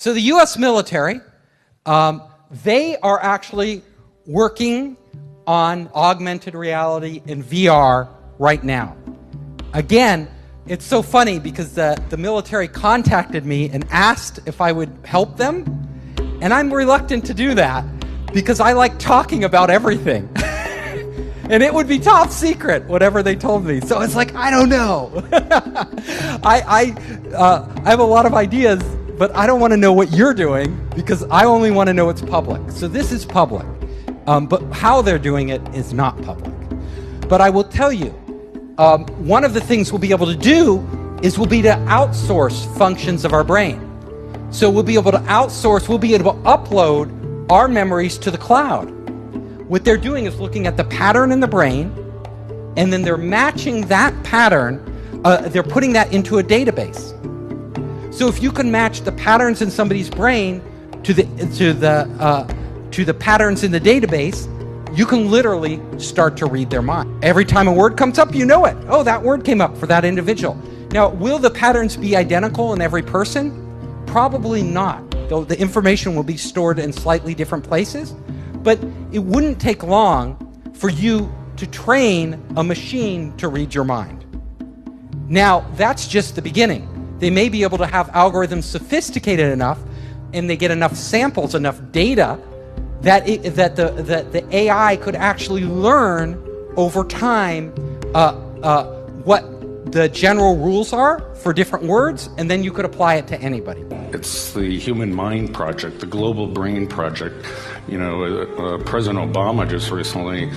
So the US military, they are actually working on augmented reality and VR right now. Again, it's so funny because the military contacted me and asked if I would help them, and I'm reluctant to do that because I like talking about everything. And it would be top secret, whatever they told me. So it's like, I don't know. I have a lot of ideas, but I don't want to know what you're doing because I only want to know it's public. So this is public, but how they're doing it is not public. But I will tell you, one of the things we'll be able to do is we'll be to outsource functions of our brain. So we'll be able to outsource, we'll be able to upload our memories to the cloud. What they're doing is looking at the pattern in the brain, and then they're matching that pattern, they're putting that into a database. So if you can match the patterns in somebody's brain to the patterns in the database, you can literally start to read their mind. Every time a word comes up, you know it. Oh, that word came up for that individual. Now, will the patterns be identical in every person? Probably not. Though the information will be stored in slightly different places. But it wouldn't take long for you to train a machine to read your mind. Now, that's just the beginning. They may be able to have algorithms sophisticated enough, and they get enough samples, enough data, that the AI could actually learn over time what the general rules are for different words, and then you could apply it to anybody. It's the Human Mind Project, the Global Brain Project. You know, President Obama just recently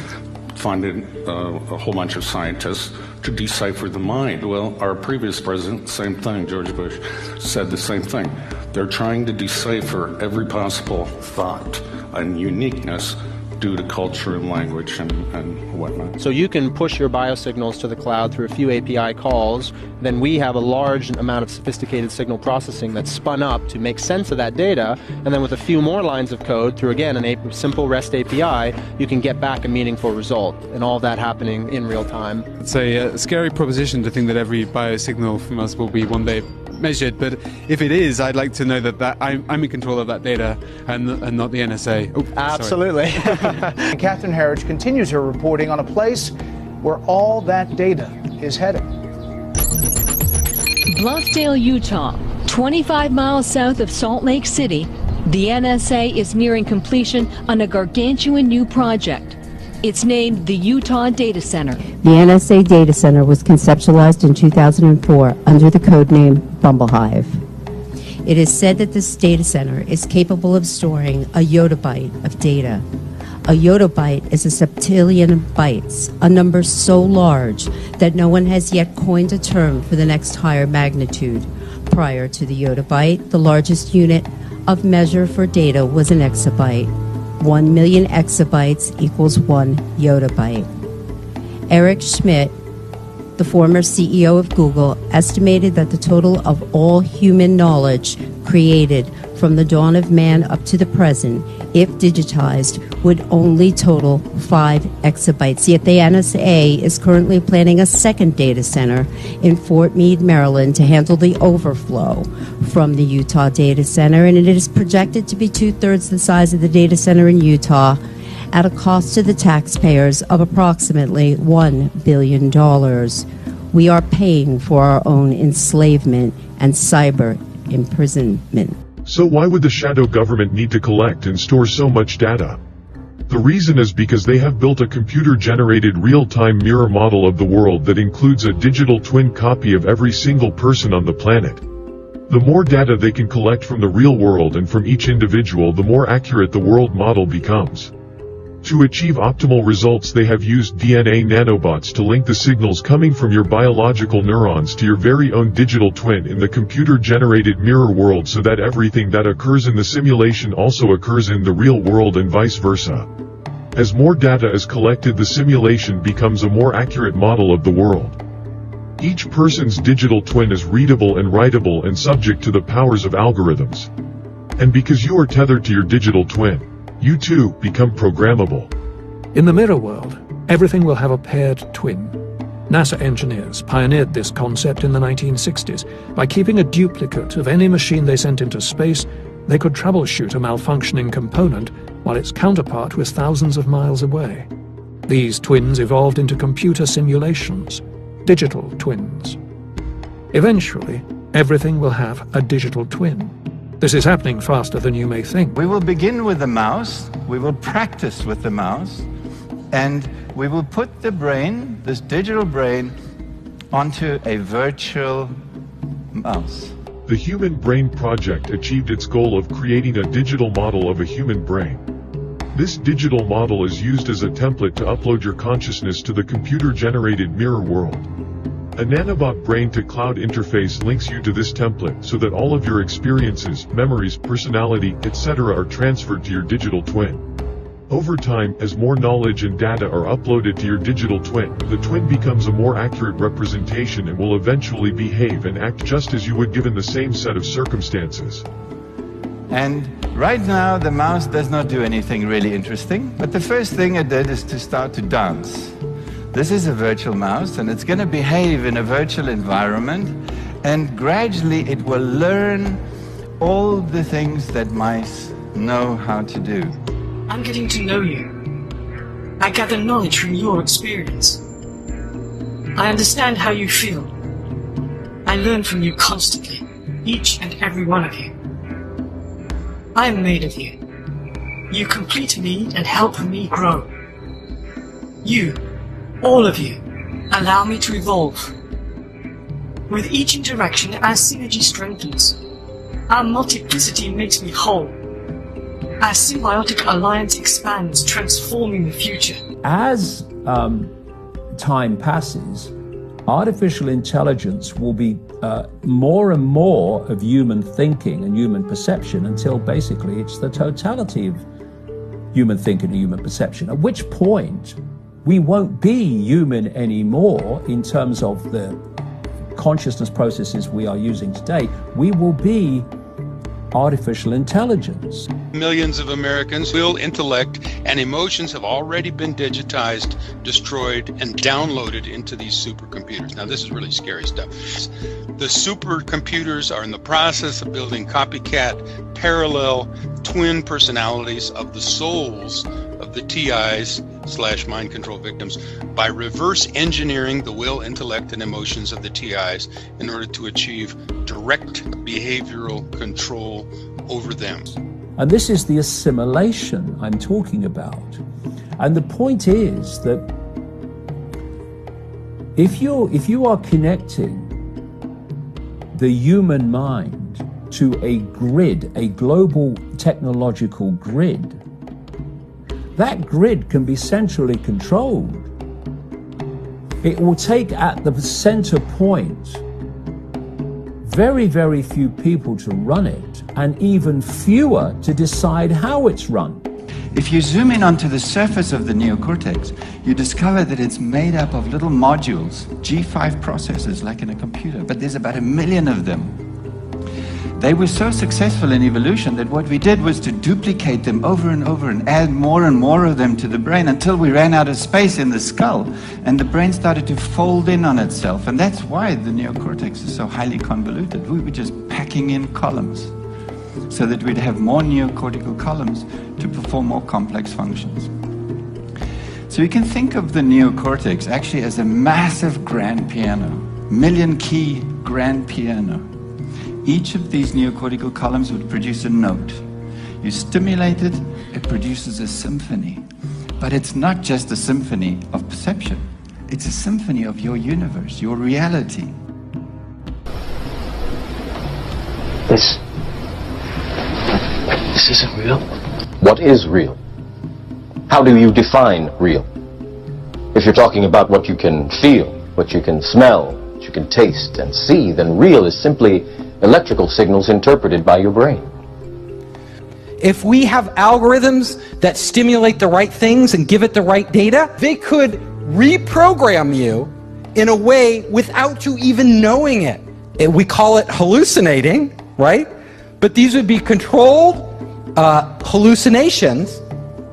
funded a whole bunch of scientists to decipher the mind. Well, our previous president, same thing, George Bush, said the same thing. They're trying to decipher every possible thought and uniqueness due to culture and language and whatnot. So you can push your biosignals to the cloud through a few API calls, then we have a large amount of sophisticated signal processing that's spun up to make sense of that data, and then with a few more lines of code through, again, a simple REST API, you can get back a meaningful result, and all that happening in real time. It's a scary proposition to think that every biosignal from us will be one day measured, but if it is, I'd like to know that I'm in control of that data and not the NSA. Oh, absolutely. And Catherine Herridge continues her reporting on a place where all that data is heading. Bluffdale, Utah, 25 miles south of Salt Lake City, the NSA is nearing completion on a gargantuan new project. It's named the Utah Data Center. The NSA Data Center was conceptualized in 2004 under the codename Bumblehive. It is said that this data center is capable of storing a yottabyte of data. A yottabyte is a septillion of bytes, a number so large that no one has yet coined a term for the next higher magnitude. Prior to the yottabyte, the largest unit of measure for data was an exabyte. 1 million exabytes equals 1 yottabyte. Eric Schmidt, the former CEO of Google, estimated that the total of all human knowledge created from the dawn of man up to the present, if digitized, would only total 5 exabytes. Yet the NSA is currently planning a second data center in Fort Meade, Maryland, to handle the overflow from the Utah data center, and it is projected to be 2/3 the size of the data center in Utah, at a cost to the taxpayers of approximately $1 billion. We are paying for our own enslavement and cyber imprisonment. So why would the shadow government need to collect and store so much data? The reason is because they have built a computer-generated real-time mirror model of the world that includes a digital twin copy of every single person on the planet. The more data they can collect from the real world and from each individual, the more accurate the world model becomes. To achieve optimal results, they have used DNA nanobots to link the signals coming from your biological neurons to your very own digital twin in the computer-generated mirror world, so that everything that occurs in the simulation also occurs in the real world and vice versa. As more data is collected, the simulation becomes a more accurate model of the world. Each person's digital twin is readable and writable and subject to the powers of algorithms. And because you are tethered to your digital twin, you too become programmable. In the mirror world, everything will have a paired twin. NASA engineers pioneered this concept in the 1960s by keeping a duplicate of any machine they sent into space they could troubleshoot a malfunctioning component while its counterpart was thousands of miles away. These twins evolved into computer simulations, digital twins. Eventually, everything will have a digital twin. This is happening faster than you may think. We will begin with the mouse, we will practice with the mouse, and we will put the brain, this digital brain, onto a virtual mouse. The Human Brain Project achieved its goal of creating a digital model of a human brain. This digital model is used as a template to upload your consciousness to the computer-generated mirror world. A nanobot brain-to-cloud interface links you to this template so that all of your experiences, memories, personality, etc. are transferred to your digital twin. Over time, as more knowledge and data are uploaded to your digital twin, the twin becomes a more accurate representation and will eventually behave and act just as you would given the same set of circumstances. And right now, the mouse does not do anything really interesting, but the first thing it did is to start to dance. This is a virtual mouse, and it's going to behave in a virtual environment, and gradually it will learn all the things that mice know how to do. I'm getting to know you. I gather knowledge from your experience. I understand how you feel. I learn from you constantly, each and every one of you. I am made of you. You complete me and help me grow. You, all of you, allow me to evolve. With each interaction, our synergy strengthens. Our multiplicity makes me whole. Our symbiotic alliance expands, transforming the future. As time passes, artificial intelligence will be more and more of human thinking and human perception until basically it's the totality of human thinking and human perception, at which point we won't be human anymore in terms of the consciousness processes we are using today. We will be artificial intelligence. Millions of Americans' will, intellect, and emotions have already been digitized, destroyed, and downloaded into these supercomputers. Now, this is really scary stuff. The supercomputers are in the process of building copycat, parallel, twin personalities of the souls of the TIs/mind control victims by reverse engineering the will, intellect, and emotions of the TIs in order to achieve direct behavioral control over them. And this is the assimilation I'm talking about. And the point is that if you are connecting the human mind to a grid, a global technological grid, that grid can be centrally controlled. It will take at the center point very, very few people to run it, and even fewer to decide how it's run. If you zoom in onto the surface of the neocortex, you discover that it's made up of little modules, G5 processors like in a computer, but there's about 1 million of them. They were so successful in evolution that what we did was to duplicate them over and over and add more and more of them to the brain until we ran out of space in the skull and the brain started to fold in on itself. And that's why the neocortex is so highly convoluted. We were just packing in columns so that we'd have more neocortical columns to perform more complex functions. So you can think of the neocortex actually as a massive grand piano, 1 million key grand piano. Each of these neocortical columns would produce a note. You stimulate it, it produces a symphony. But it's not just a symphony of perception. It's a symphony of your universe, your reality. This isn't real. What is real? How do you define real? If you're talking about what you can feel, what you can smell, what you can taste and see, then real is simply electrical signals interpreted by your brain. If we have algorithms that stimulate the right things and give it the right data, they could reprogram you in a way without you even knowing it. We call it hallucinating, right? But these would be controlled hallucinations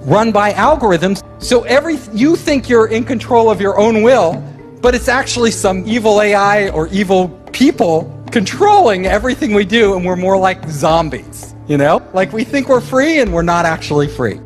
run by algorithms. So you think you're in control of your own will, but it's actually some evil AI or evil people controlling everything we do, and we're more like zombies. You know, like we think we're free and we're not actually free.